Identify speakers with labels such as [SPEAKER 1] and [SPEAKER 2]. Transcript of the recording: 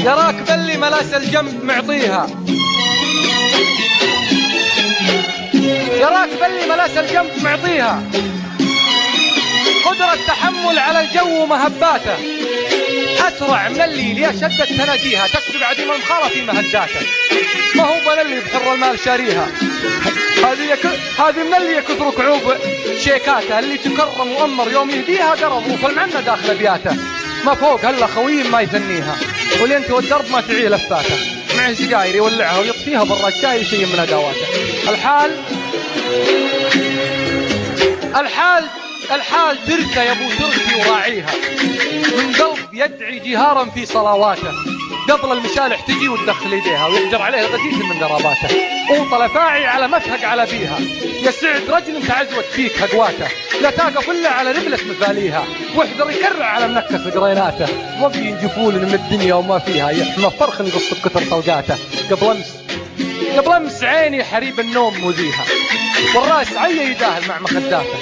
[SPEAKER 1] يراك بلي ملاس الجنب معطيها، يراك بلي ملاس الجنب معطيها، قدرة تحمل على الجو ومهباته، أسرع من الليل يا شدة تناديها، تسبق عديم المخالة في مهداته، ما هو بل اللي بحر المال شاريها، هذه من اللي يكثر كعوب شيكاته، اللي تكرم وأمر يوم يهديها قرض وفالمعنى داخل بياته، ما فوق هلا خويم ما يثنيها، ولينت والدرب ما تعي لفاته، مع سجاير يولعها ويطفيها برا الشاي شيء من ادواته. الحال تركه يا ابو تركي وراعيها، من قلب يدعي جهارا في صلواته، قبل المشالح تجي وتدخل يديها ويحجر عليه غديث من ضرباته، اوطل فاعي على مفهق على بيها، يسعد رجل تعزوت فيك هقواته، لا تقف الا على رملة مثاليها، واحذر يكرع على منكس قريناته، وبي جفول من الدنيا وما فيها، يحمى فرخ يقص بكثر طلقاته، قبل امس عيني حريب النوم مذيها، والراس عي يداهل مع مخداته،